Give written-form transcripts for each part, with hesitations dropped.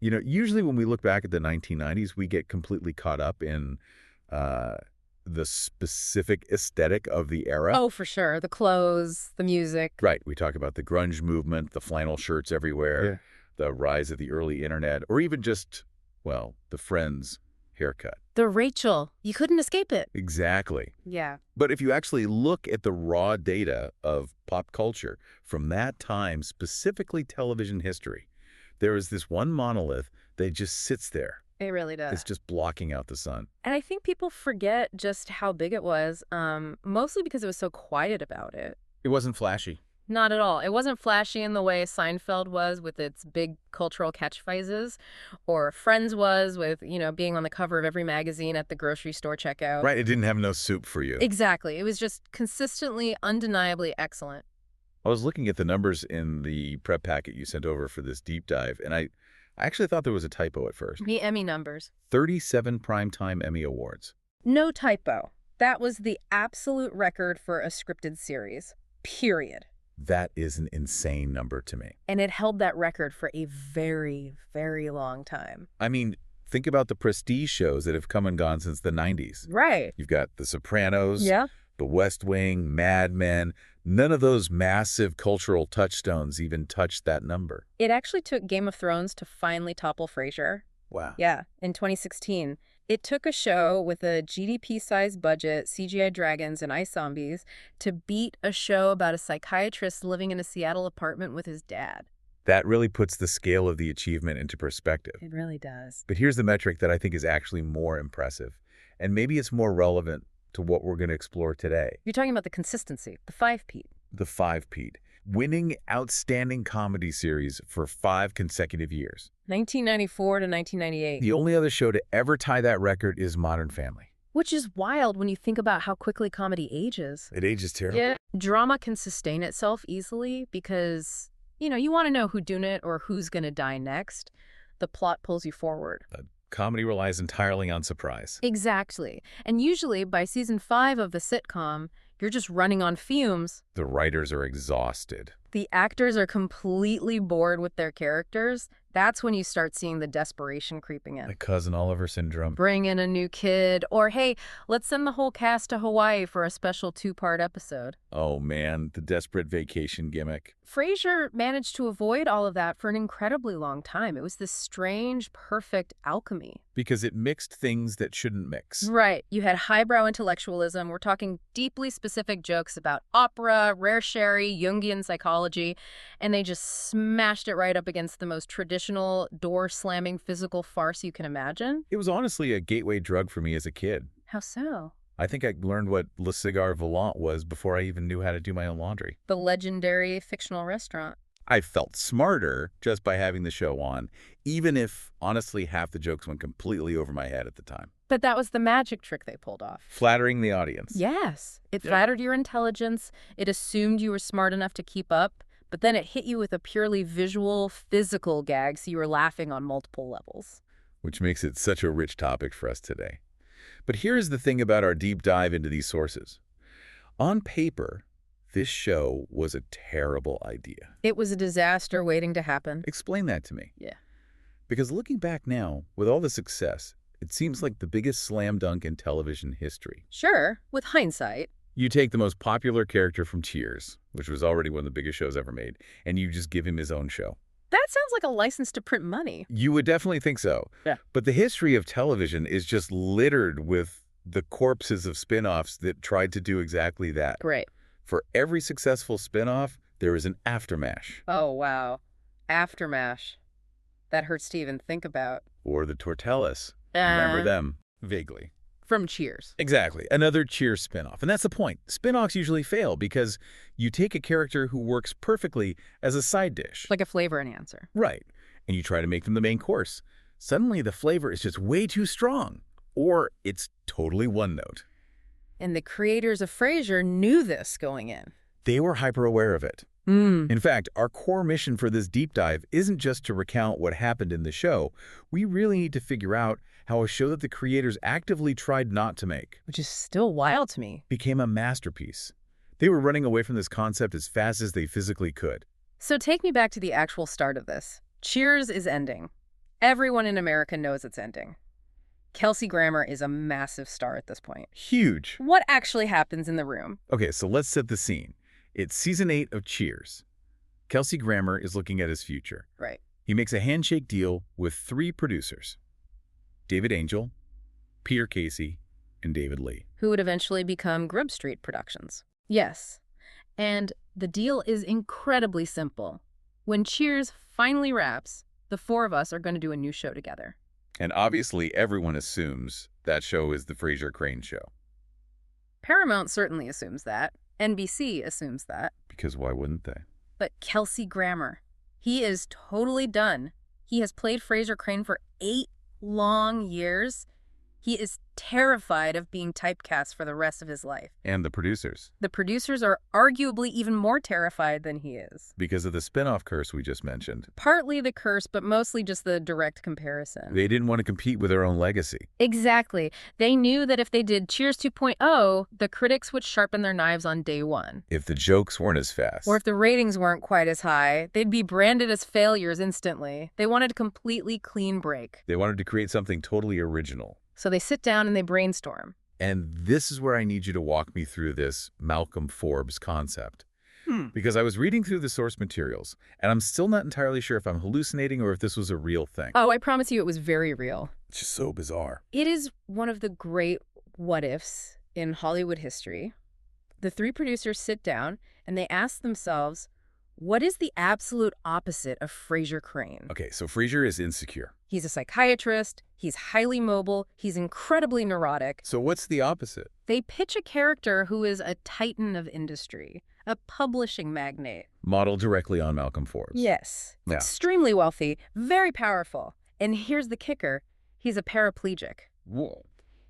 You know, usually when we look back at the 1990s, we get completely caught up in the specific aesthetic of the era. Oh, for sure. The clothes, the music. Right. We talk about the grunge movement, the flannel shirts everywhere, the rise of the early internet, or even just, well, the Friends haircut. The Rachel. You couldn't escape it. Exactly. Yeah. But if you actually look at the raw data of pop culture from that time, specifically television history, there is this one monolith that just sits there. It really does. It's just blocking out the sun. And I think people forget just how big it was, mostly because it was so quiet about it. It wasn't flashy. Not at all. It wasn't flashy in the way Seinfeld was with its big cultural catchphrases, or Friends was with, being on the cover of every magazine at the grocery store checkout. Right, it didn't have no soup for you. Exactly. It was just consistently, undeniably excellent. I was looking at the numbers in the prep packet you sent over for this deep dive, and I actually thought there was a typo at first. The Emmy numbers. 37 Primetime Emmy Awards. No typo. That was the absolute record for a scripted series. Period. That is an insane number to me. And it held that record for a very, very long time. I mean, think about the prestige shows that have come and gone since the 90s. Right. You've got The Sopranos, Yeah. The West Wing, Mad Men. None of those massive cultural touchstones even touched that number. It actually took Game of Thrones to finally topple Frasier. Wow. Yeah, in 2016. It took a show with a GDP-sized budget, CGI dragons, and ice zombies to beat a show about a psychiatrist living in a Seattle apartment with his dad. That really puts the scale of the achievement into perspective. It really does. But here's the metric that I think is actually more impressive, and maybe it's more relevant to what we're going to explore today. You're talking about the consistency, the five-peat. The five-peat. Winning Outstanding Comedy Series for 5 consecutive years. 1994 to 1998. The only other show to ever tie that record is Modern Family. Which is wild when you think about how quickly comedy ages. It ages terribly. Yeah. Drama can sustain itself easily because, you want to know whodunit or who's going to die next. The plot pulls you forward. Comedy relies entirely on surprise. Exactly. And usually by season 5 of the sitcom, you're just running on fumes. The writers are exhausted. The actors are completely bored with their characters. That's when you start seeing the desperation creeping in. The Cousin Oliver syndrome. Bring in a new kid, or hey, let's send the whole cast to Hawaii for a special 2-part episode. Oh man, the desperate vacation gimmick. Frasier managed to avoid all of that for an incredibly long time. It was this strange, perfect alchemy. Because it mixed things that shouldn't mix. Right. You had highbrow intellectualism. We're talking deeply specific jokes about opera, rare sherry, Jungian psychology, and they just smashed it right up against the most traditional, door-slamming physical farce you can imagine. It was honestly a gateway drug for me as a kid. How so? I think I learned what Le Cigare Volant was before I even knew how to do my own laundry. The legendary fictional restaurant. I felt smarter just by having the show on, even if, honestly, half the jokes went completely over my head at the time. But that was the magic trick they pulled off. Flattering the audience. Yes. It flattered your intelligence. It assumed you were smart enough to keep up. But then it hit you with a purely visual, physical gag, so you were laughing on multiple levels. Which makes it such a rich topic for us today. But here's the thing about our deep dive into these sources. On paper, this show was a terrible idea. It was a disaster waiting to happen. Explain that to me. Yeah. Because looking back now, with all the success, it seems like the biggest slam dunk in television history. Sure, with hindsight. You take the most popular character from Cheers, which was already one of the biggest shows ever made, and you just give him his own show. That sounds like a license to print money. You would definitely think so. Yeah. But the history of television is just littered with the corpses of spin-offs that tried to do exactly that. Great. For every successful spin-off, there is an aftermash. Oh, wow. Aftermash. That hurts to even think about. Or the Tortellas. Remember them? Vaguely. From Cheers. Exactly. Another Cheers spin-off. And that's the point. Spin-offs usually fail because you take a character who works perfectly as a side dish. Like a flavor enhancer. Right. And you try to make them the main course. Suddenly the flavor is just way too strong. Or it's totally one note. And the creators of Frasier knew this going in. They were hyper-aware of it. In fact, our core mission for this deep dive isn't just to recount what happened in the show. We really need to figure out how a show that the creators actively tried not to make, Which is still wild to me. became a masterpiece. They were running away from this concept as fast as they physically could. So take me back to the actual start of this. Cheers is ending. Everyone in America knows it's ending. Kelsey Grammer is a massive star at this point. Huge. What actually happens in the room? Okay, so let's set the scene. It's season 8 of Cheers. Kelsey Grammer is looking at his future. Right. He makes a handshake deal with 3 producers: David Angel, Peter Casey, and David Lee. Who would eventually become Grub Street Productions. Yes. And the deal is incredibly simple. When Cheers finally wraps, the 4 of us are going to do a new show together. And obviously everyone assumes that show is the Frasier Crane show. Paramount certainly assumes that. NBC assumes that. Because why wouldn't they? But Kelsey Grammer, he is totally done. He has played Frasier Crane for 8 long years. He is terrified of being typecast for the rest of his life. And the producers. The producers are arguably even more terrified than he is. Because of the spinoff curse we just mentioned. Partly the curse, but mostly just the direct comparison. They didn't want to compete with their own legacy. Exactly. They knew that if they did Cheers 2.0, the critics would sharpen their knives on day one. If the jokes weren't as fast. Or if the ratings weren't quite as high, they'd be branded as failures instantly. They wanted a completely clean break. They wanted to create something totally original. So they sit down and they brainstorm. And this is where I need you to walk me through this Malcolm Forbes concept. Because I was reading through the source materials, and I'm still not entirely sure if I'm hallucinating or if this was a real thing. Oh, I promise you it was very real. It's just so bizarre. It is one of the great what-ifs in Hollywood history. The 3 producers sit down and they ask themselves, what is the absolute opposite of Frasier Crane? Okay, so Frasier is insecure. He's a psychiatrist, he's highly mobile, he's incredibly neurotic. So what's the opposite? They pitch a character who is a titan of industry, a publishing magnate. Modeled directly on Malcolm Forbes. Yes. Yeah. Extremely wealthy, very powerful. And here's the kicker. He's a paraplegic. Whoa.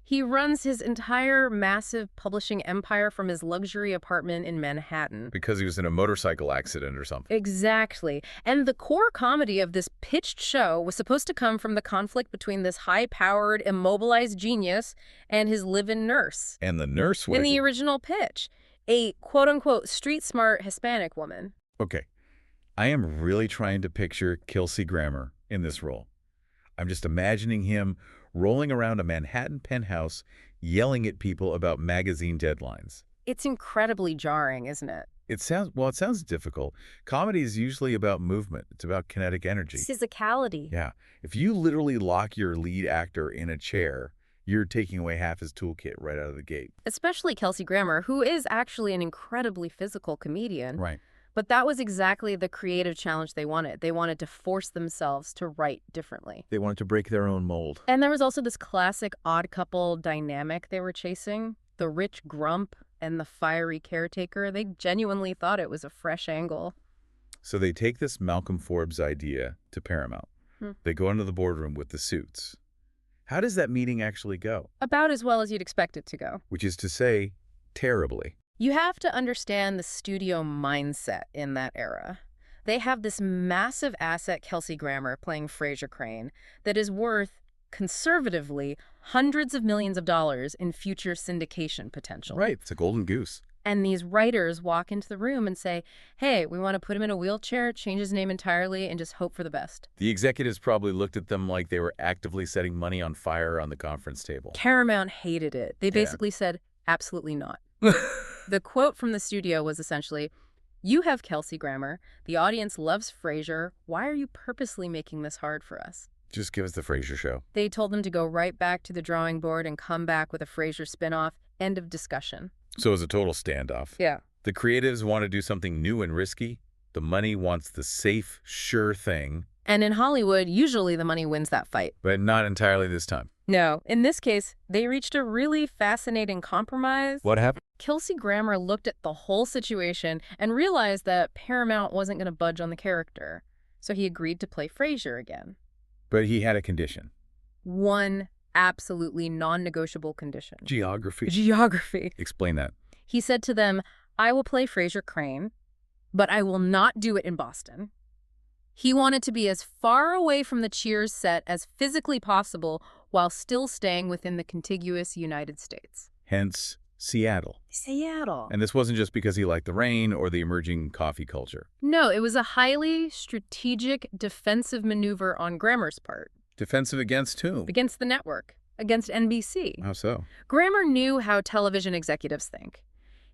He runs his entire massive publishing empire from his luxury apartment in Manhattan. Because he was in a motorcycle accident or something. Exactly. And the core comedy of this pitched show was supposed to come from the conflict between this high-powered, immobilized genius and his live-in nurse. And the nurse was... In the original pitch. A quote-unquote street-smart Hispanic woman. Okay. I am really trying to picture Kelsey Grammer in this role. I'm just imagining him rolling around a Manhattan penthouse, yelling at people about magazine deadlines. It's incredibly jarring, isn't it? It sounds difficult. Comedy is usually about movement. It's about kinetic energy. Physicality. Yeah. If you literally lock your lead actor in a chair, you're taking away half his toolkit right out of the gate. Especially Kelsey Grammer, who is actually an incredibly physical comedian. Right. But that was exactly the creative challenge they wanted. They wanted to force themselves to write differently. They wanted to break their own mold. And there was also this classic odd couple dynamic they were chasing. The rich grump and the fiery caretaker. They genuinely thought it was a fresh angle. So they take this Malcolm Forbes idea to Paramount. They go into the boardroom with the suits. How does that meeting actually go? About as well as you'd expect it to go. Which is to say, terribly. You have to understand the studio mindset in that era. They have this massive asset, Kelsey Grammer, playing Frasier Crane, that is worth, conservatively, hundreds of millions of dollars in future syndication potential. Right. It's a golden goose. And these writers walk into the room and say, hey, we want to put him in a wheelchair, change his name entirely, and just hope for the best. The executives probably looked at them like they were actively setting money on fire on the conference table. Paramount hated it. They basically said, absolutely not. The quote from the studio was essentially, you have Kelsey Grammer. The audience loves Frasier. Why are you purposely making this hard for us? Just give us the Frasier show. They told them to go right back to the drawing board and come back with a Frasier spinoff. End of discussion. So it was a total standoff. Yeah. The creatives want to do something new and risky. The money wants the safe, sure thing. And in Hollywood, usually the money wins that fight. But not entirely this time. No. In this case, they reached a really fascinating compromise. What happened? Kelsey Grammer looked at the whole situation and realized that Paramount wasn't going to budge on the character. So he agreed to play Frasier again. But he had a condition. One absolutely non-negotiable condition. Geography. Geography. Explain that. He said to them, I will play Frasier Crane, but I will not do it in Boston. He wanted to be as far away from the Cheers set as physically possible while still staying within the contiguous United States. Hence, Seattle. Seattle. And this wasn't just because he liked the rain or the emerging coffee culture. No, it was a highly strategic defensive maneuver on Grammer's part. Defensive against whom? Against the network. Against NBC. How so? Grammer knew how television executives think.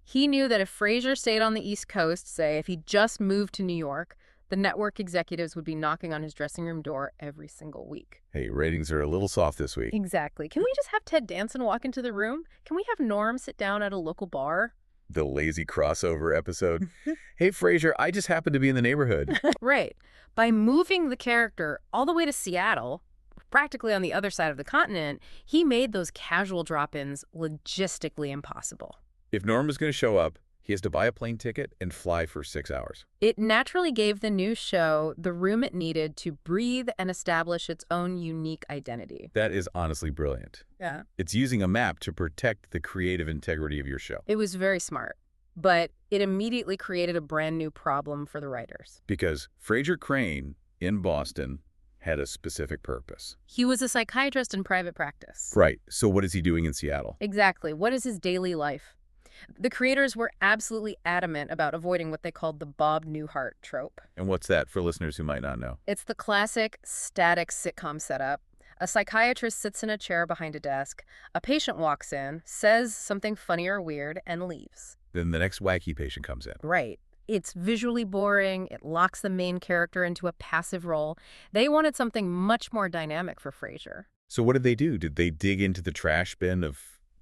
He knew that if Frasier stayed on the East Coast, say, if he just moved to New York, the network executives would be knocking on his dressing room door every single week. Hey, ratings are a little soft this week. Exactly. Can we just have Ted Danson walk into the room? Can we have Norm sit down at a local bar? The lazy crossover episode. Hey, Frasier, I just happened to be in the neighborhood. Right. By moving the character all the way to Seattle, practically on the other side of the continent, he made those casual drop-ins logistically impossible. If Norm was going to show up, he has to buy a plane ticket and fly for 6 hours. It naturally gave the new show the room it needed to breathe and establish its own unique identity. That is honestly brilliant. Yeah. It's using a map to protect the creative integrity of your show. It was very smart, but it immediately created a brand new problem for the writers. Because Frasier Crane in Boston had a specific purpose. He was a psychiatrist in private practice. Right. So what is he doing in Seattle? Exactly. What is his daily life? The creators were absolutely adamant about avoiding what they called the Bob Newhart trope. And what's that for listeners who might not know? It's the classic static sitcom setup. A psychiatrist sits in a chair behind a desk. A patient walks in, says something funny or weird, and leaves. Then the next wacky patient comes in. Right. It's visually boring. It locks the main character into a passive role. They wanted something much more dynamic for Frasier. So what did they do? Did they dig into the trash bin of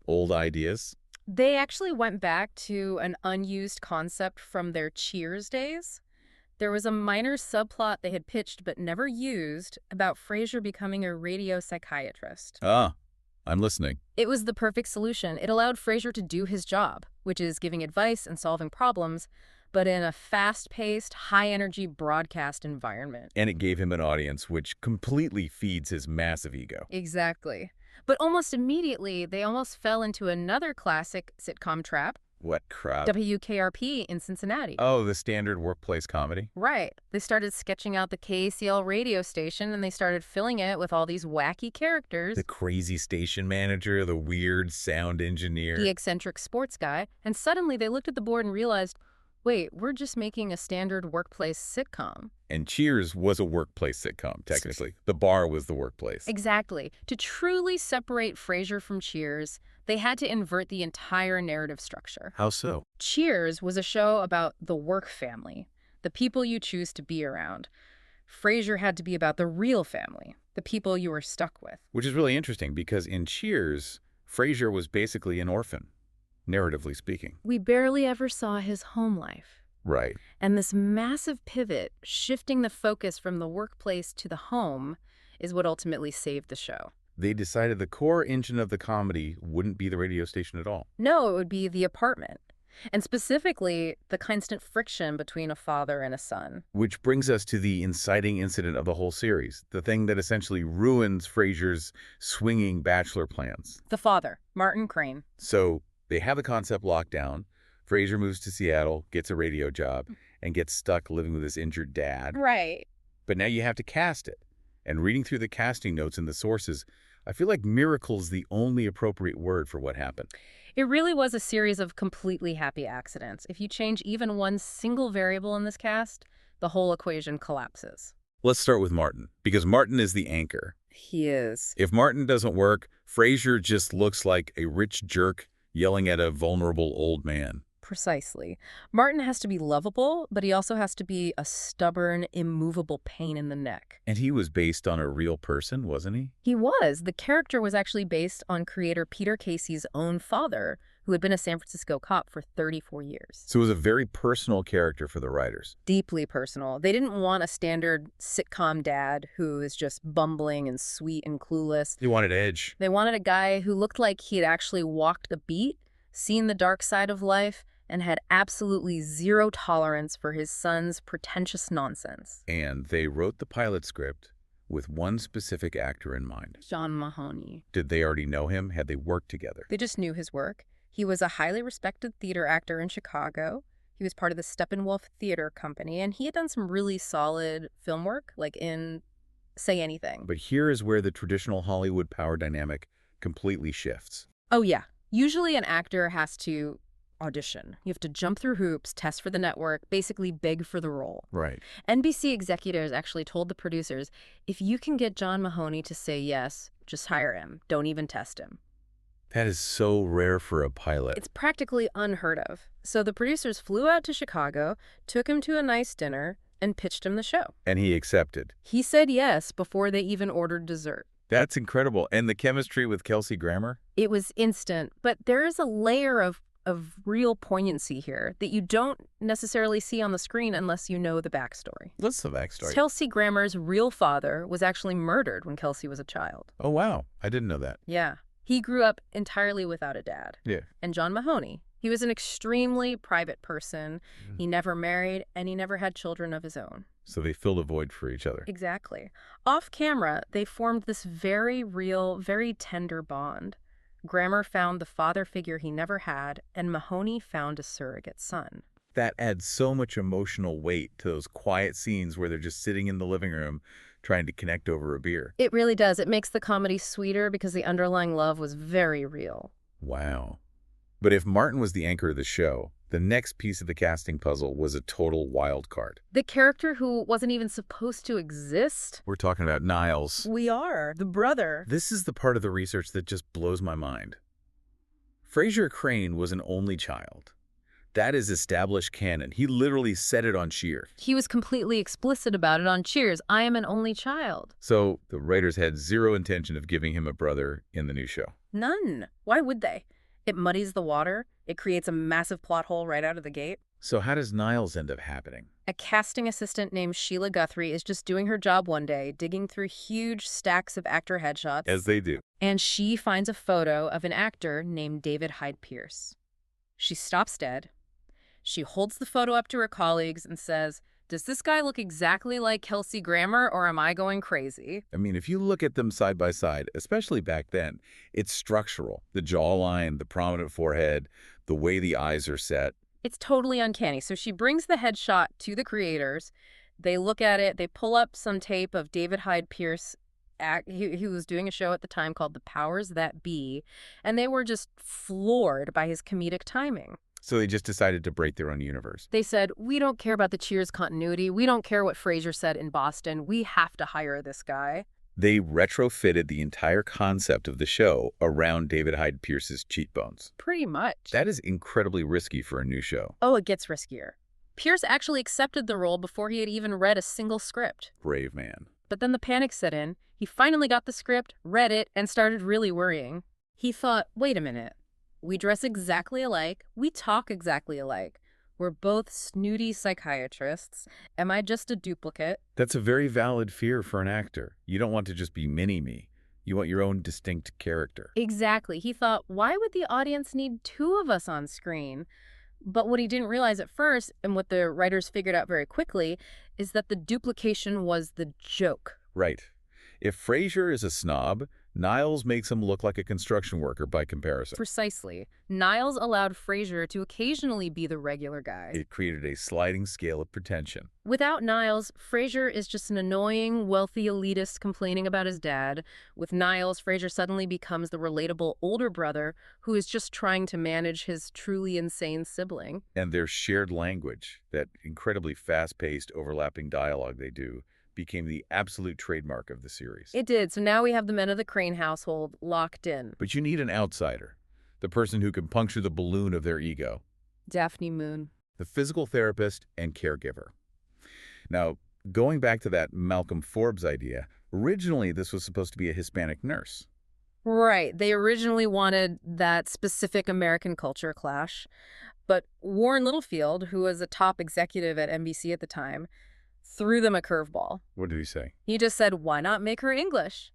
old ideas? They actually went back to an unused concept from their Cheers days. There was a minor subplot they had pitched but never used about Frasier becoming a radio psychiatrist. Ah, I'm listening. It was the perfect solution. It allowed Frasier to do his job, which is giving advice and solving problems, but in a fast-paced, high-energy broadcast environment. And it gave him an audience which completely feeds his massive ego. Exactly. But almost immediately, they almost fell into another classic sitcom trap. What crap? WKRP in Cincinnati. Oh, the standard workplace comedy? Right. They started sketching out the KACL radio station, and they started filling it with all these wacky characters. The crazy station manager, the weird sound engineer. The eccentric sports guy. And suddenly they looked at the board and realized, wait, we're just making a standard workplace sitcom. And Cheers was a workplace sitcom, technically. The bar was the workplace. Exactly. To truly separate Frasier from Cheers, they had to invert the entire narrative structure. How so? Cheers was a show about the work family, the people you choose to be around. Frasier had to be about the real family, the people you were stuck with. Which is really interesting because in Cheers, Frasier was basically an orphan, narratively speaking. We barely ever saw his home life. Right. And this massive pivot, shifting the focus from the workplace to the home, is what ultimately saved the show. They decided the core engine of the comedy wouldn't be the radio station at all. No, it would be the apartment. And specifically, the constant friction between a father and a son. Which brings us to the inciting incident of the whole series, the thing that essentially ruins Frasier's swinging bachelor plans. The father, Martin Crane. So they have the concept locked down. Frasier moves to Seattle, gets a radio job, and gets stuck living with his injured dad. Right. But now you have to cast it. And reading through the casting notes and the sources, I feel like miracle is the only appropriate word for what happened. It really was a series of completely happy accidents. If you change even one single variable in this cast, the whole equation collapses. Let's start with Martin, because Martin is the anchor. He is. If Martin doesn't work, Frasier just looks like a rich jerk yelling at a vulnerable old man. Precisely. Martin has to be lovable, but he also has to be a stubborn, immovable pain in the neck. And he was based on a real person, wasn't he? He was. The character was actually based on creator Peter Casey's own father, who had been a San Francisco cop for 34 years. So it was a very personal character for the writers. Deeply personal. They didn't want a standard sitcom dad who is just bumbling and sweet and clueless. They wanted edge. They wanted a guy who looked like he had actually walked the beat, seen the dark side of life, and had absolutely zero tolerance for his son's pretentious nonsense. And they wrote the pilot script with one specific actor in mind. John Mahoney. Did they already know him? Had they worked together? They just knew his work. He was a highly respected theater actor in Chicago. He was part of the Steppenwolf Theater Company, and he had done some really solid film work, like in Say Anything. But here is where the traditional Hollywood power dynamic completely shifts. Oh, yeah. Usually an actor has to audition. You have to jump through hoops, test for the network, basically beg for the role. Right. NBC executives actually told the producers, if you can get John Mahoney to say yes, just hire him. Don't even test him. That is so rare for a pilot. It's practically unheard of. So the producers flew out to Chicago, took him to a nice dinner, and pitched him the show. And he accepted. He said yes before they even ordered dessert. That's incredible. And the chemistry with Kelsey Grammer? It was instant, but there is a layer of real poignancy here that you don't necessarily see on the screen unless you know the backstory. What's the backstory? Kelsey Grammer's real father was actually murdered when Kelsey was a child. Oh, wow. I didn't know that. Yeah. He grew up entirely without a dad. Yeah. And John Mahoney, he was an extremely private person. He never married, and he never had children of his own. So they filled a void for each other. Exactly. Off camera, they formed this very real, very tender bond. Grammer found the father figure he never had, and Mahoney found a surrogate son. That adds so much emotional weight to those quiet scenes where they're just sitting in the living room trying to connect over a beer. It really does. It makes the comedy sweeter because the underlying love was very real. Wow. But if Martin was the anchor of the show, the next piece of the casting puzzle was a total wild card. The character who wasn't even supposed to exist? We're talking about Niles. We are. The brother. This is the part of the research that just blows my mind. Frasier Crane was an only child. That is established canon. He literally said it on Cheer. He was completely explicit about it on Cheers. I am an only child. So the writers had zero intention of giving him a brother in the new show. None. Why would they? It muddies the water. It creates a massive plot hole right out of the gate. So how does Niles end up happening? A casting assistant named Sheila Guthrie is just doing her job one day, digging through huge stacks of actor headshots. As they do. And she finds a photo of an actor named David Hyde Pierce. She stops dead. She holds the photo up to her colleagues and says, does this guy look exactly like Kelsey Grammer, or am I going crazy? I mean, if you look at them side by side, especially back then, it's structural. The jawline, the prominent forehead, the way the eyes are set. It's totally uncanny. So she brings the headshot to the creators. They look at it. They pull up some tape of David Hyde Pierce. He was doing a show at the time called The Powers That Be, and they were just floored by his comedic timing. So they just decided to break their own universe. They said, we don't care about the Cheers continuity. We don't care what Frasier said in Boston. We have to hire this guy. They retrofitted the entire concept of the show around David Hyde Pierce's cheekbones. Pretty much. That is incredibly risky for a new show. Oh, it gets riskier. Pierce actually accepted the role before he had even read a single script. Brave man. But then the panic set in. He finally got the script, read it, and started really worrying. He thought, wait a minute. We dress exactly alike. We talk exactly alike. We're both snooty psychiatrists. Am I just a duplicate? That's a very valid fear for an actor. You don't want to just be mini-me. You want your own distinct character. Exactly. He thought, why would the audience need two of us on screen? But what he didn't realize at first, and what the writers figured out very quickly, is that the duplication was the joke. Right. If Frasier is a snob, Niles makes him look like a construction worker by comparison. Precisely. Niles allowed Frasier to occasionally be the regular guy. It created a sliding scale of pretension. Without Niles, Frasier is just an annoying, wealthy elitist complaining about his dad. With Niles, Frasier suddenly becomes the relatable older brother who is just trying to manage his truly insane sibling. And their shared language, that incredibly fast-paced, overlapping dialogue they do, became the absolute trademark of the series. It did. So now we have the men of the Crane household locked in. But you need an outsider, the person who can puncture the balloon of their ego. Daphne Moon. The physical therapist and caregiver. Now, going back to that Malcolm Forbes idea, originally this was supposed to be a Hispanic nurse. Right. They originally wanted that specific American culture clash. But Warren Littlefield, who was a top executive at NBC at the time, threw them a curveball. What did he say? He just said, why not make her English?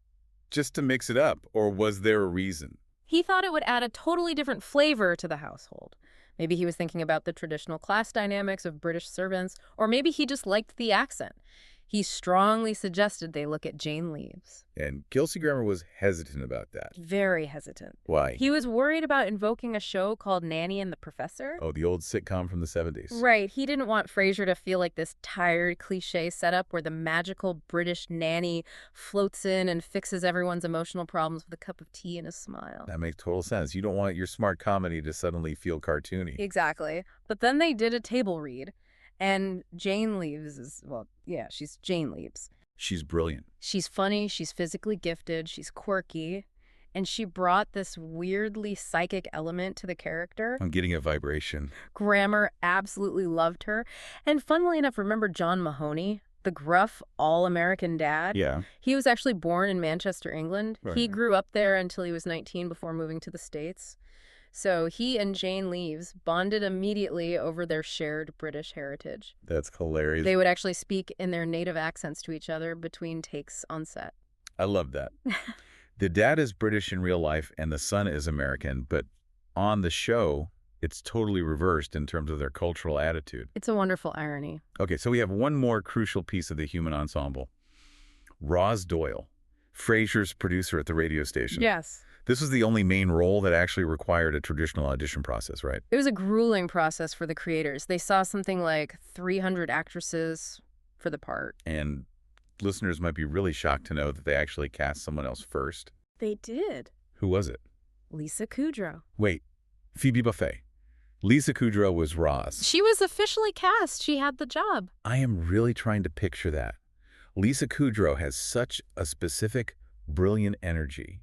Just to mix it up, or was there a reason? He thought it would add a totally different flavor to the household. Maybe he was thinking about the traditional class dynamics of British servants, or maybe he just liked the accent. He strongly suggested they look at Jane Leeves. And Kelsey Grammer was hesitant about that. Very hesitant. Why? He was worried about invoking a show called Nanny and the Professor. Oh, the old sitcom from the 70s. Right. He didn't want Frasier to feel like this tired cliche setup where the magical British nanny floats in and fixes everyone's emotional problems with a cup of tea and a smile. That makes total sense. You don't want your smart comedy to suddenly feel cartoony. Exactly. But then they did a table read. And Jane Leeves is, well, yeah, she's Jane Leeves. She's brilliant. She's funny, she's physically gifted, she's quirky, and she brought this weirdly psychic element to the character. I'm getting a vibration. Grammer absolutely loved her. And funnily enough, remember John Mahoney, the gruff, all-American dad? Yeah. He was actually born in Manchester, England. Right. He grew up there until he was 19 before moving to the States. So he and Jane Leeves bonded immediately over their shared British heritage. That's hilarious. They would actually speak in their native accents to each other between takes on set. I love that. The dad is British in real life and the son is American, but on the show, it's totally reversed in terms of their cultural attitude. It's a wonderful irony. Okay, so we have one more crucial piece of the human ensemble. Roz Doyle, Frasier's producer at the radio station. Yes. This was the only main role that actually required a traditional audition process, right? It was a grueling process for the creators. They saw something like 300 actresses for the part. And listeners might be really shocked to know that they actually cast someone else first. They did. Who was it? Lisa Kudrow. Wait, Phoebe Buffay. Lisa Kudrow was Roz. She was officially cast. She had the job. I am really trying to picture that. Lisa Kudrow has such a specific, brilliant energy.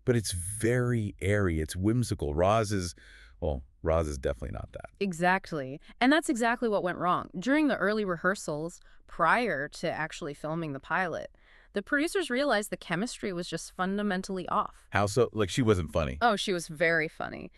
But it's very airy. It's whimsical. Roz is definitely not that. Exactly. And that's exactly what went wrong. During the early rehearsals, prior to actually filming the pilot, the producers realized the chemistry was just fundamentally off. How so? Like, she wasn't funny. Oh, she was very funny.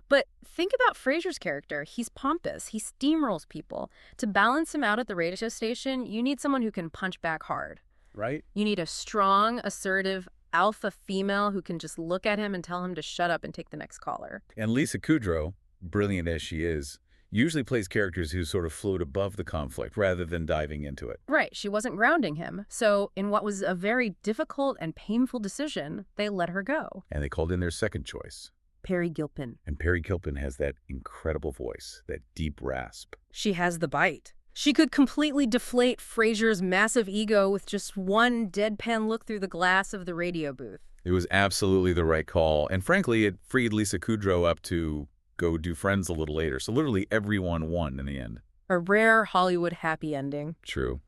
But think about Frasier's character. He's pompous. He steamrolls people. To balance him out at the radio station, you need someone who can punch back hard. Right? You need a strong, assertive, alpha female who can just look at him and tell him to shut up and take the next caller. And Lisa Kudrow, brilliant as she is, usually plays characters who sort of float above the conflict rather than diving into it. Right. She wasn't grounding him. So in what was a very difficult and painful decision, they let her go. And they called in their second choice. Peri Gilpin. And Peri Gilpin has that incredible voice, that deep rasp. She has the bite. She could completely deflate Frasier's massive ego with just one deadpan look through the glass of the radio booth. It was absolutely the right call. And frankly, it freed Lisa Kudrow up to go do Friends a little later. So literally everyone won in the end. A rare Hollywood happy ending. True.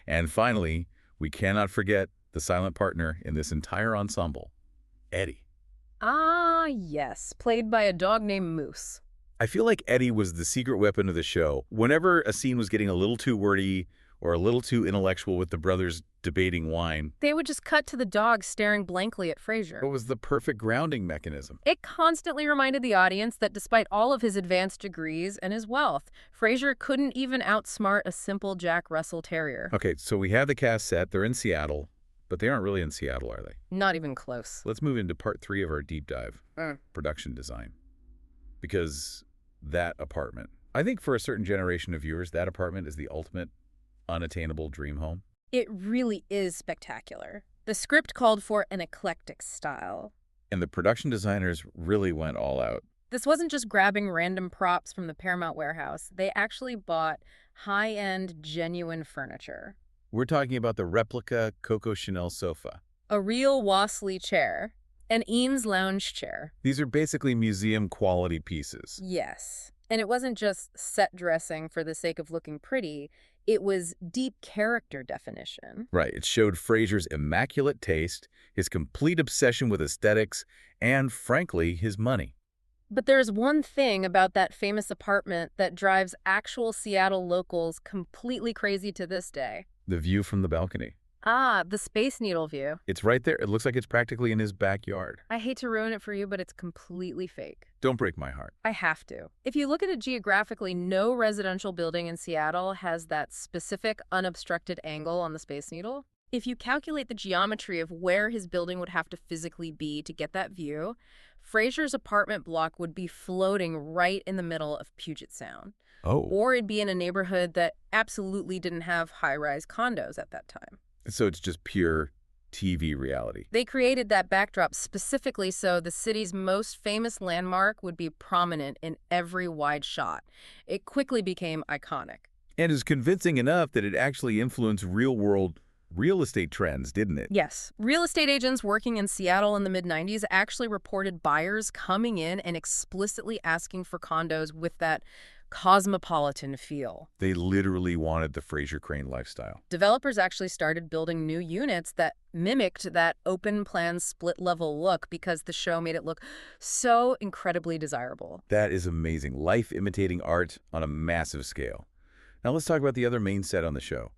And finally, we cannot forget the silent partner in this entire ensemble, Eddie. Ah, yes. Played by a dog named Moose. I feel like Eddie was the secret weapon of the show. Whenever a scene was getting a little too wordy or a little too intellectual with the brothers debating wine, They would just cut to the dog staring blankly at Frasier. it was the perfect grounding mechanism. It constantly reminded the audience that despite all of his advanced degrees and his wealth, Frasier couldn't even outsmart a simple Jack Russell Terrier. Okay, so we have the cast set. They're in Seattle, but they aren't really in Seattle, are they? Not even close. Let's move into part 3 of our deep dive, production design. Because that apartment, I think for a certain generation of viewers, that apartment is the ultimate unattainable dream home. It really is spectacular. The script called for an eclectic style. And the production designers really went all out. This wasn't just grabbing random props from the Paramount warehouse. They actually bought high-end, genuine furniture. We're talking about the replica Coco Chanel sofa. A real Wassley chair. An Eames lounge chair. These are basically museum quality pieces. Yes. And it wasn't just set dressing for the sake of looking pretty. It was deep character definition. Right. It showed Frasier's immaculate taste, his complete obsession with aesthetics, and, frankly, his money. But there's one thing about that famous apartment that drives actual Seattle locals completely crazy to this day. The view from the balcony. Ah, the Space Needle view. It's right there. It looks like it's practically in his backyard. I hate to ruin it for you, but it's completely fake. Don't break my heart. I have to. If you look at it geographically, no residential building in Seattle has that specific unobstructed angle on the Space Needle. If you calculate the geometry of where his building would have to physically be to get that view, Frasier's apartment block would be floating right in the middle of Puget Sound. Oh. Or it'd be in a neighborhood that absolutely didn't have high-rise condos at that time. So it's just pure TV reality. They created that backdrop specifically so the city's most famous landmark would be prominent in every wide shot. It quickly became iconic. And is convincing enough that it actually influenced real-world real estate trends, didn't it? Yes. Real estate agents working in Seattle in the mid-90s actually reported buyers coming in and explicitly asking for condos with that cosmopolitan feel. They literally wanted the Frasier Crane lifestyle. Developers actually started building new units that mimicked that open-plan split-level look because the show made it look so incredibly desirable. That is amazing. Life imitating art on a massive scale. Now let's talk about the other main set on the show,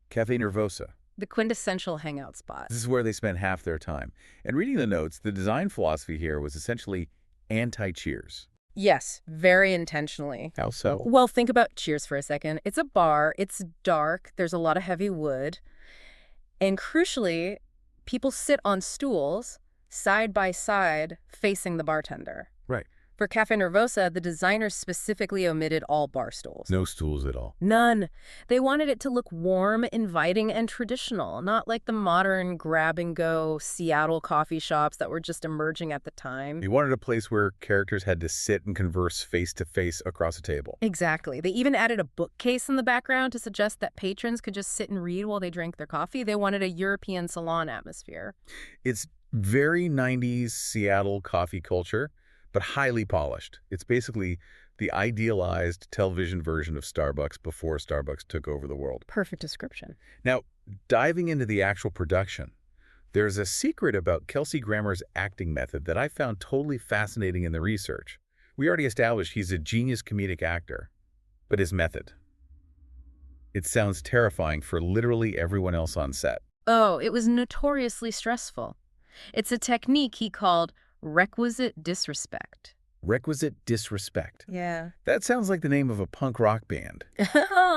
Cafe Nervosa. The quintessential hangout spot. This is where they spent half their time. And reading the notes, the design philosophy here was essentially anti-Cheers. Yes, very intentionally. How so? Well, think about Cheers for a second. It's a bar, it's dark, there's a lot of heavy wood, and crucially, people sit on stools side by side facing the bartender. Right. For Cafe Nervosa, the designers specifically omitted all bar stools. No stools at all. None. They wanted it to look warm, inviting, and traditional, not like the modern grab-and-go Seattle coffee shops that were just emerging at the time. They wanted a place where characters had to sit and converse face-to-face across a table. Exactly. They even added a bookcase in the background to suggest that patrons could just sit and read while they drank their coffee. They wanted a European salon atmosphere. It's very 90s Seattle coffee culture, but highly polished. It's basically the idealized television version of Starbucks before Starbucks took over the world. Perfect description. Now, diving into the actual production, there's a secret about Kelsey Grammer's acting method that I found totally fascinating in the research. We already established he's a genius comedic actor, but his method. It sounds terrifying for literally everyone else on set. Oh, it was notoriously stressful. It's a technique he called requisite disrespect. Requisite disrespect. Yeah. That sounds like the name of a punk rock band.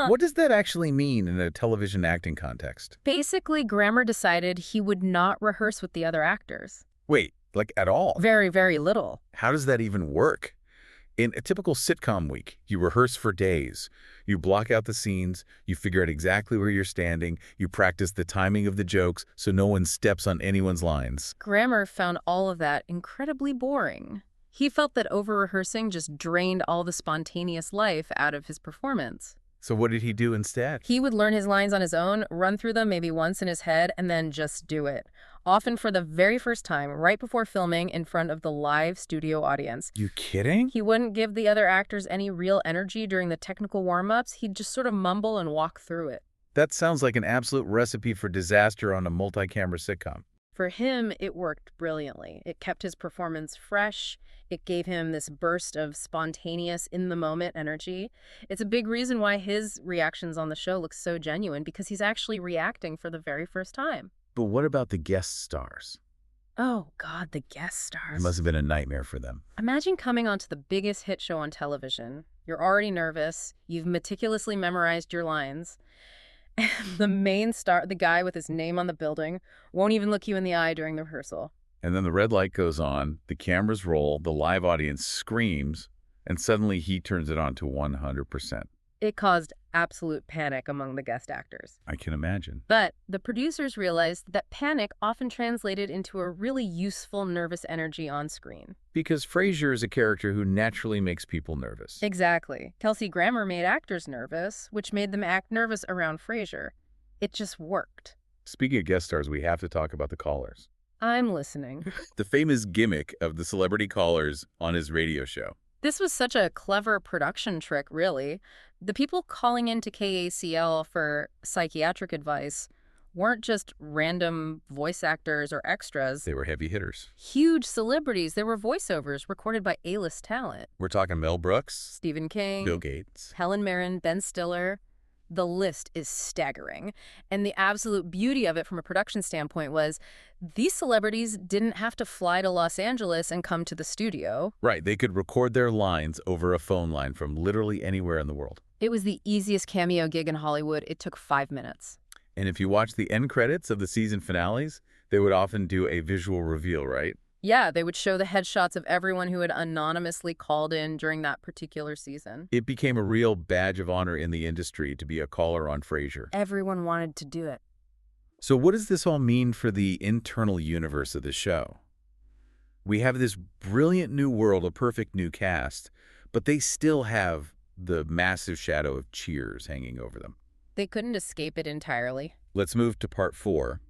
What does that actually mean in a television acting context? Basically, Grammer decided he would not rehearse with the other actors. Wait, like at all? Very, very little. How does that even work? In a typical sitcom week, you rehearse for days. You block out the scenes, you figure out exactly where you're standing, you practice the timing of the jokes so no one steps on anyone's lines. Grammer found all of that incredibly boring. He felt that over-rehearsing just drained all the spontaneous life out of his performance. So what did he do instead? He would learn his lines on his own, run through them maybe once in his head, and then just do it. Often for the very first time, right before filming in front of the live studio audience. You kidding? He wouldn't give the other actors any real energy during the technical warm-ups. He'd just sort of mumble and walk through it. That sounds like an absolute recipe for disaster on a multi-camera sitcom. For him, it worked brilliantly. It kept his performance fresh. It gave him this burst of spontaneous, in-the-moment energy. It's a big reason why his reactions on the show look so genuine, because he's actually reacting for the very first time. But what about the guest stars? Oh, God, the guest stars. It must have been a nightmare for them. Imagine coming onto the biggest hit show on television. You're already nervous. You've meticulously memorized your lines. And the main star, the guy with his name on the building, won't even look you in the eye during the rehearsal. And then the red light goes on, the cameras roll, the live audience screams, and suddenly he turns it on to 100%. It caused absolute panic among the guest actors. I can imagine. But the producers realized that panic often translated into a really useful nervous energy on screen. Because Frasier is a character who naturally makes people nervous. Exactly. Kelsey Grammer made actors nervous, which made them act nervous around Frasier. It just worked. Speaking of guest stars, we have to talk about the callers. I'm listening. The famous gimmick of the celebrity callers on his radio show. This was such a clever production trick, really. The people calling into KACL for psychiatric advice weren't just random voice actors or extras. They were heavy hitters. Huge celebrities. There were voiceovers recorded by A-list talent. We're talking Mel Brooks, Stephen King, Bill Gates, Helen Mirren, Ben Stiller. The list is staggering. And the absolute beauty of it from a production standpoint was these celebrities didn't have to fly to Los Angeles and come to the studio. Right, they could record their lines over a phone line from literally anywhere in the world. It was the easiest cameo gig in Hollywood. It took 5 minutes. And if you watch the end credits of the season finales, they would often do a visual reveal, right? Yeah, they would show the headshots of everyone who had anonymously called in during that particular season. It became a real badge of honor in the industry to be a caller on Frasier. Everyone wanted to do it. So what does this all mean for the internal universe of the show? We have this brilliant new world, a perfect new cast, but they still have the massive shadow of Cheers hanging over them. They couldn't escape it entirely. Let's move to part 4,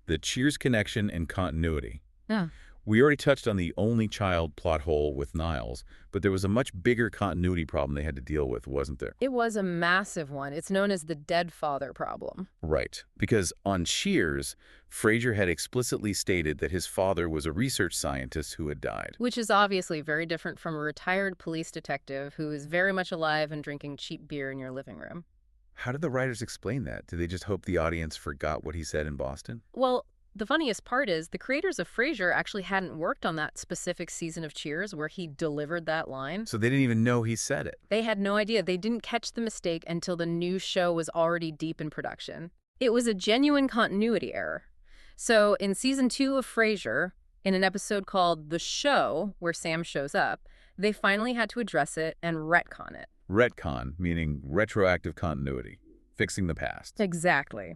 the Cheers connection and continuity. Yeah. We already touched on the only child plot hole with Niles, but there was a much bigger continuity problem they had to deal with, wasn't there? It was a massive one. It's known as the dead father problem. Right, because on Cheers, Frasier had explicitly stated that his father was a research scientist who had died. Which is obviously very different from a retired police detective who is very much alive and drinking cheap beer in your living room. How did the writers explain that? Did they just hope the audience forgot what he said in Boston? Well, the funniest part is the creators of Frasier actually hadn't worked on that specific season of Cheers where he delivered that line. So they didn't even know he said it. They had no idea. They didn't catch the mistake until the new show was already deep in production. It was a genuine continuity error. So in season 2 of Frasier, in an episode called The Show, where Sam shows up, they finally had to address it and retcon it. Retcon, meaning retroactive continuity, fixing the past. Exactly.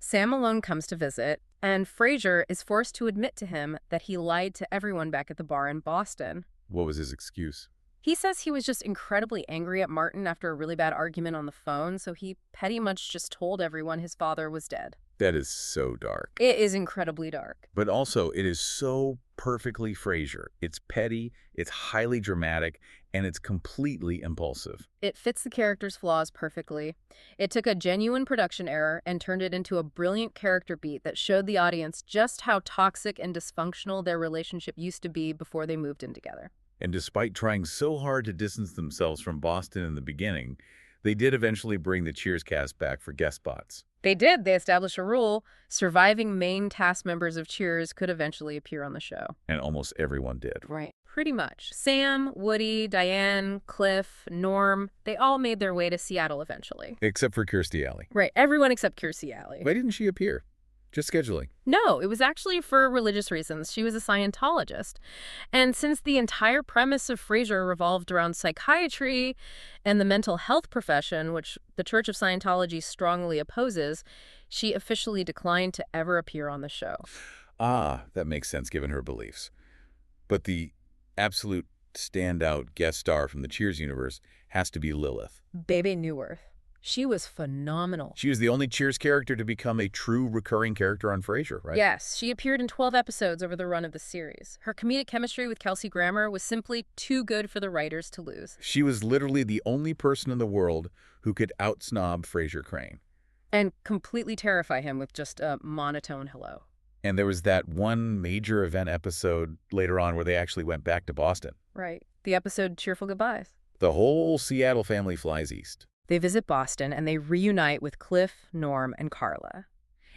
Sam Malone comes to visit, and Frasier is forced to admit to him that he lied to everyone back at the bar in Boston. What was his excuse? He says he was just incredibly angry at Martin after a really bad argument on the phone, so he pretty much just told everyone his father was dead. That is so dark. It is incredibly dark. But also, it is so perfectly Frasier. It's petty, it's highly dramatic, and it's completely impulsive. It fits the character's flaws perfectly. It took a genuine production error and turned it into a brilliant character beat that showed the audience just how toxic and dysfunctional their relationship used to be before they moved in together. And despite trying so hard to distance themselves from Boston in the beginning, they did eventually bring the Cheers cast back for guest spots. They did. They established a rule. Surviving main cast members of Cheers could eventually appear on the show. And almost everyone did. Right. Pretty much. Sam, Woody, Diane, Cliff, Norm, they all made their way to Seattle eventually. Except for Kirstie Alley. Right. Everyone except Kirstie Alley. Why didn't she appear? Just scheduling. No, it was actually for religious reasons. She was a Scientologist. And since the entire premise of Frasier revolved around psychiatry and the mental health profession, which the Church of Scientology strongly opposes, she officially declined to ever appear on the show. Ah, that makes sense given her beliefs. But the absolute standout guest star from the Cheers universe has to be Lilith. Bebe Neuwirth. She was phenomenal. She was the only Cheers character to become a true recurring character on Frasier, right? Yes, she appeared in 12 episodes over the run of the series. Her comedic chemistry with Kelsey Grammer was simply too good for the writers to lose. She was literally the only person in the world who could out-snob Frasier Crane. And completely terrify him with just a monotone hello. And there was that one major event episode later on where they actually went back to Boston. Right. The episode Cheerful Goodbyes. The whole Seattle family flies east. They visit Boston and they reunite with Cliff, Norm, and Carla.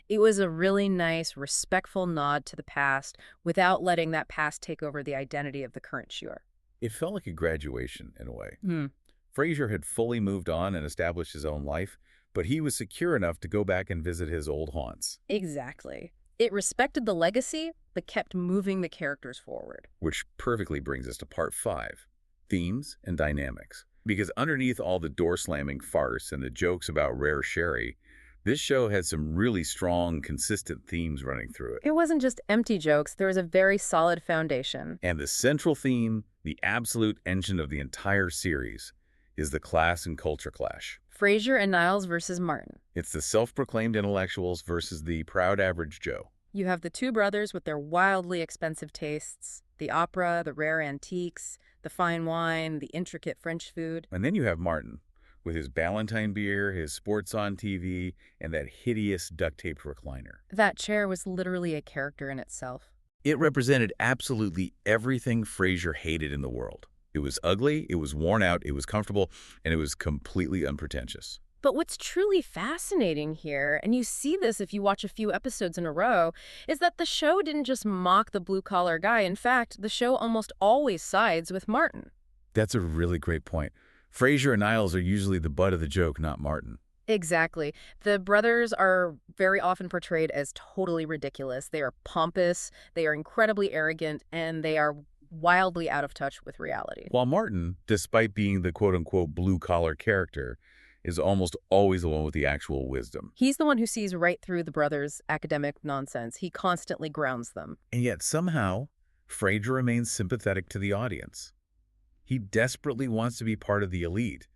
It was a really nice, respectful nod to the past without letting that past take over the identity of the current Cheer. It felt like a graduation in a way. Frasier had fully moved on and established his own life, but he was secure enough to go back and visit his old haunts. Exactly. It respected the legacy, but kept moving the characters forward. Which perfectly brings us to part 5, themes and dynamics. Because underneath all the door-slamming farce and the jokes about rare sherry, this show had some really strong, consistent themes running through it. It wasn't just empty jokes. There was a very solid foundation. And the central theme, the absolute engine of the entire series, is the class and culture clash. Frasier and Niles versus Martin. It's the self-proclaimed intellectuals versus the proud average Joe. You have the two brothers with their wildly expensive tastes, the opera, the rare antiques, the fine wine, the intricate French food. And then you have Martin, with his Ballantine beer, his sports on TV, and that hideous duct-taped recliner. That chair was literally a character in itself. It represented absolutely everything Frasier hated in the world. It was ugly, it was worn out, it was comfortable, and it was completely unpretentious. But what's truly fascinating here, and you see this if you watch a few episodes in a row, is that the show didn't just mock the blue-collar guy. In fact, the show almost always sides with Martin. That's a really great point. Frasier and Niles are usually the butt of the joke, not Martin. Exactly. The brothers are very often portrayed as totally ridiculous. They are pompous, they are incredibly arrogant, and they are wildly out of touch with reality. While Martin, despite being the quote-unquote blue-collar character, is almost always the one with the actual wisdom. He's the one who sees right through the brothers' academic nonsense. He constantly grounds them. And yet somehow, Frasier remains sympathetic to the audience. He desperately wants to be part of the elite,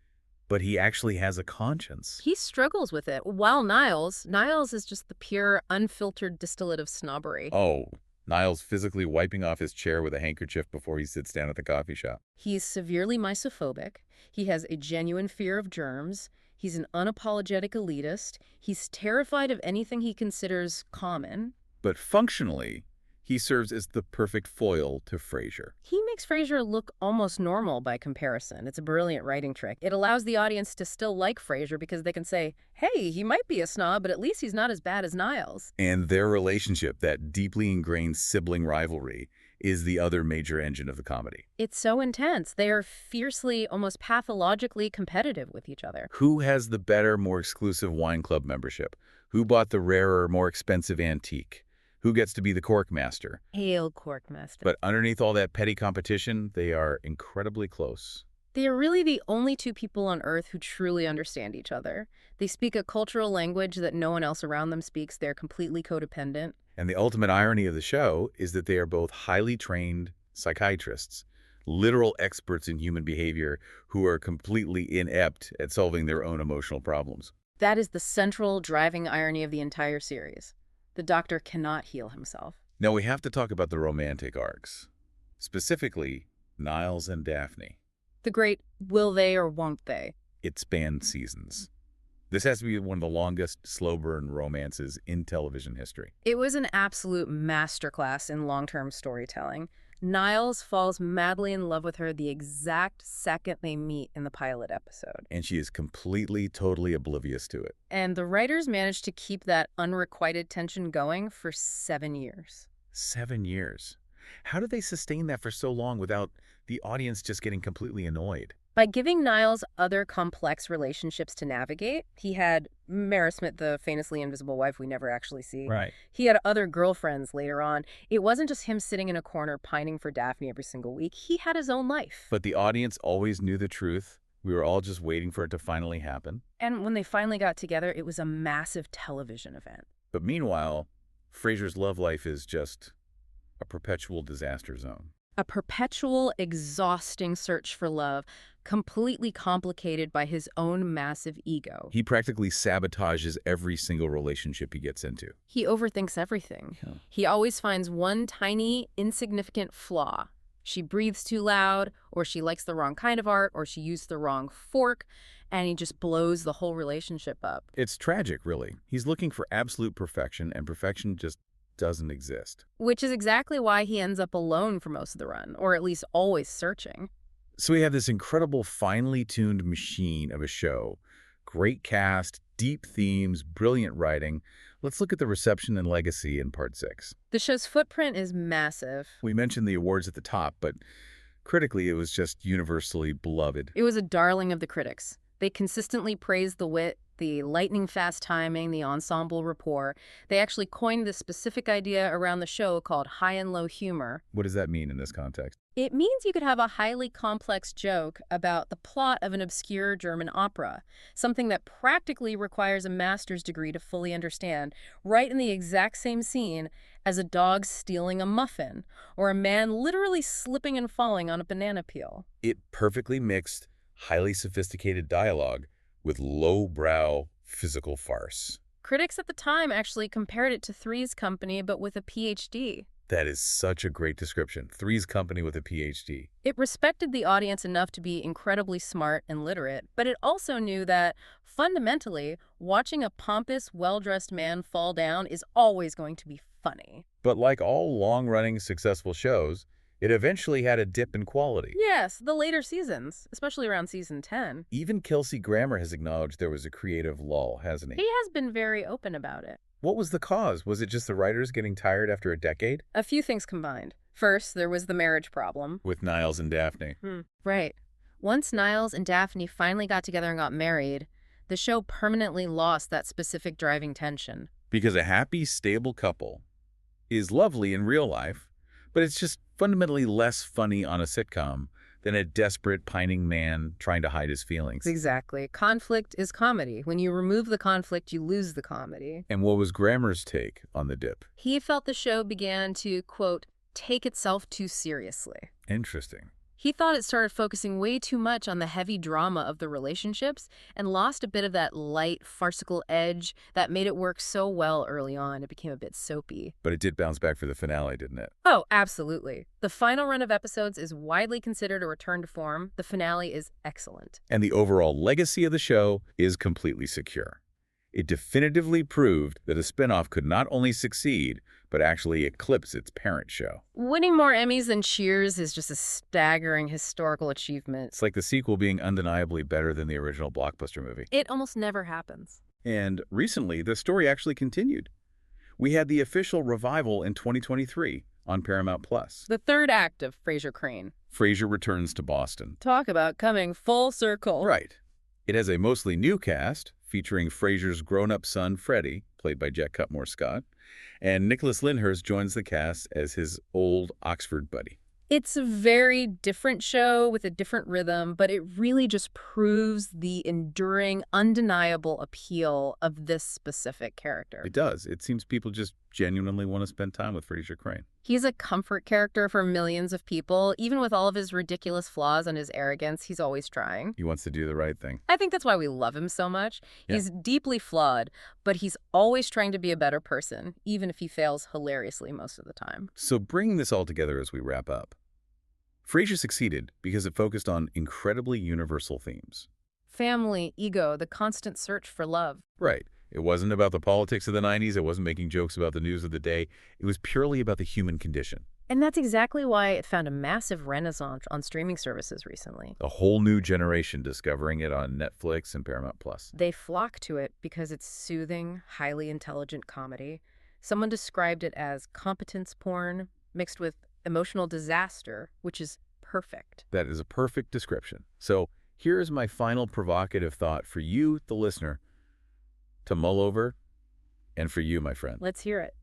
but he actually has a conscience. He struggles with it, while Niles is just the pure, unfiltered distillate of snobbery. Oh, Niles physically wiping off his chair with a handkerchief before he sits down at the coffee shop. He's severely misophobic. He has a genuine fear of germs. He's an unapologetic elitist. He's terrified of anything he considers common. But functionally, he serves as the perfect foil to Frasier. He makes Frasier look almost normal by comparison. It's a brilliant writing trick. It allows the audience to still like Frasier because they can say, hey, he might be a snob, but at least he's not as bad as Niles. And their relationship, that deeply ingrained sibling rivalry, is the other major engine of the comedy. It's so intense. They are fiercely, almost pathologically competitive with each other. Who has the better, more exclusive wine club membership? Who bought the rarer, more expensive antique? Who gets to be the cork master? Hail, cork master. But underneath all that petty competition, they are incredibly close. They are really the only two people on Earth who truly understand each other. They speak a cultural language that no one else around them speaks. They're completely codependent. And the ultimate irony of the show is that they are both highly trained psychiatrists, literal experts in human behavior who are completely inept at solving their own emotional problems. That is the central driving irony of the entire series. The doctor cannot heal himself. Now we have to talk about the romantic arcs, specifically Niles and Daphne. The great will they or won't they? It spanned seasons. This has to be one of the longest slow burn romances in television history. It was an absolute masterclass in long-term storytelling. Niles falls madly in love with her the exact second they meet in the pilot episode. And she is completely, totally oblivious to it. And the writers managed to keep that unrequited tension going for 7 years. 7 years. How did they sustain that for so long without the audience just getting completely annoyed? By giving Niles other complex relationships to navigate. He had Mara Smith, the famously invisible wife we never actually see. Right. He had other girlfriends later on. It wasn't just him sitting in a corner pining for Daphne every single week. He had his own life. But the audience always knew the truth. We were all just waiting for it to finally happen. And when they finally got together, it was a massive television event. But meanwhile, Frasier's love life is just a perpetual disaster zone. A perpetual, exhausting search for love, completely complicated by his own massive ego. He practically sabotages every single relationship he gets into. He overthinks everything. Yeah. He always finds one tiny, insignificant flaw. She breathes too loud, or she likes the wrong kind of art, or she used the wrong fork, and he just blows the whole relationship up. It's tragic, really. He's looking for absolute perfection, and perfection just doesn't exist. Which is exactly why he ends up alone for most of the run, or at least always searching. So we have this incredible, finely tuned machine of a show. Great cast, deep themes, brilliant writing. Let's look at the reception and legacy in Part 6. The show's footprint is massive. We mentioned the awards at the top, but critically it was just universally beloved. It was a darling of the critics. They consistently praised the wit, the lightning-fast timing, the ensemble rapport. They actually coined this specific idea around the show called high and low humor. What does that mean in this context? It means you could have a highly complex joke about the plot of an obscure German opera, something that practically requires a master's degree to fully understand, right in the exact same scene as a dog stealing a muffin, or a man literally slipping and falling on a banana peel. It perfectly mixed highly sophisticated dialogue with lowbrow physical farce. Critics at the time actually compared it to Three's Company, but with a PhD. That is such a great description. Three's Company with a PhD. It respected the audience enough to be incredibly smart and literate, but it also knew that, fundamentally, watching a pompous, well-dressed man fall down is always going to be funny. But like all long-running successful shows, it eventually had a dip in quality. Yes, the later seasons, especially around season 10. Even Kelsey Grammer has acknowledged there was a creative lull, hasn't he? He has been very open about it. What was the cause? Was it just the writers getting tired after a decade? A few things combined. First, there was the marriage problem. With Niles and Daphne. Right. Once Niles and Daphne finally got together and got married, The show permanently lost that specific driving tension. Because a happy, stable couple is lovely in real life, but it's just fundamentally less funny on a sitcom than a desperate, pining man trying to hide his feelings. Exactly. Conflict is comedy. When you remove the conflict, you lose the comedy. And what was Grammer's take on the dip? He felt the show began to, quote, take itself too seriously. Interesting. He thought it started focusing way too much on the heavy drama of the relationships and lost a bit of that light, farcical edge that made it work so well early on. It became a bit soapy. But it did bounce back for the finale, didn't it? Oh, absolutely. The final run of episodes is widely considered a return to form. The finale is excellent. And the overall legacy of the show is completely secure. It definitively proved that a spinoff could not only succeed, but actually eclipse its parent show. Winning more Emmys than Cheers is just a staggering historical achievement. It's like the sequel being undeniably better than the original blockbuster movie. It almost never happens. And recently, the story actually continued. We had the official revival in 2023 on Paramount+. The third act of Frasier Crane. Frasier returns to Boston. Talk about coming full circle. Right. It has a mostly new cast, featuring Frasier's grown-up son, Freddie, played by Jack Cutmore Scott, and Nicholas Lyndhurst joins the cast as his old Oxford buddy. It's a very different show with a different rhythm, but it really just proves the enduring, undeniable appeal of this specific character. It does. It seems people just genuinely want to spend time with Frasier Crane. He's a comfort character for millions of people. Even with all of his ridiculous flaws and his arrogance, he's always trying. He wants to do the right thing. I think that's why we love him so much. Yeah. He's deeply flawed, but he's always trying to be a better person, even if he fails hilariously most of the time. So bringing this all together as we wrap up, Frasier succeeded because it focused on incredibly universal themes. Family, ego, the constant search for love. Right. It wasn't about the politics of the 90s. It wasn't making jokes about the news of the day. It was purely about the human condition. And that's exactly why it found a massive renaissance on streaming services recently. A whole new generation discovering it on Netflix and Paramount+. They flock to it because it's soothing, highly intelligent comedy. Someone described it as competence porn mixed with emotional disaster, which is perfect. That is a perfect description. So here is my final provocative thought for you, the listener, to mull over, and for you, my friend. Let's hear it.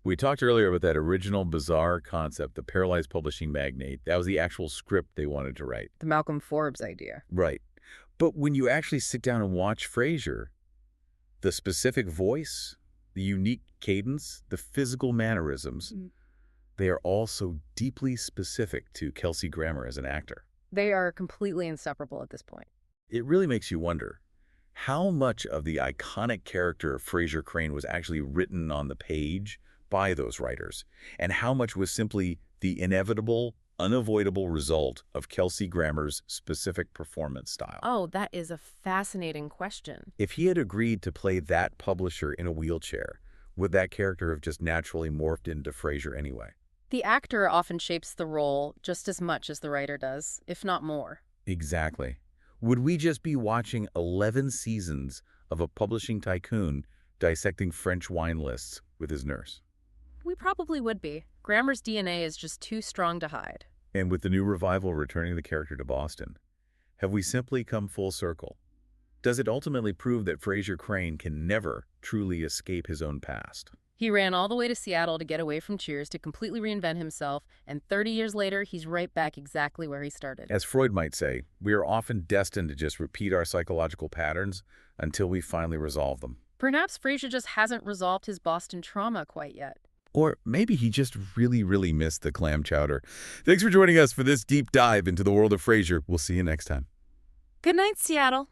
We talked earlier about that original bizarre concept, the paralyzed publishing magnate. That was the actual script they wanted to write. The Malcolm Forbes idea. Right. But when you actually sit down and watch Frasier, the specific voice, the unique cadence, the physical mannerisms, they are all so deeply specific to Kelsey Grammer as an actor. They are completely inseparable at this point. It really makes you wonder how much of the iconic character of Frasier Crane was actually written on the page by those writers, and how much was simply the inevitable, unavoidable result of Kelsey Grammer's specific performance style. Oh, that is a fascinating question. If he had agreed to play that publisher in a wheelchair, would that character have just naturally morphed into Frasier anyway? The actor often shapes the role just as much as the writer does, if not more. Exactly. Would we just be watching 11 seasons of a publishing tycoon dissecting French wine lists with his nurse? We probably would be. Grammer's DNA is just too strong to hide. And with the new revival returning the character to Boston, have we simply come full circle? Does it ultimately prove that Frasier Crane can never truly escape his own past? He ran all the way to Seattle to get away from Cheers to completely reinvent himself, and 30 years later, he's right back exactly where he started. As Freud might say, we are often destined to just repeat our psychological patterns until we finally resolve them. Perhaps Frasier just hasn't resolved his Boston trauma quite yet. Or maybe he just really missed the clam chowder. Thanks for joining us for this deep dive into the world of Frasier. We'll see you next time. Good night, Seattle.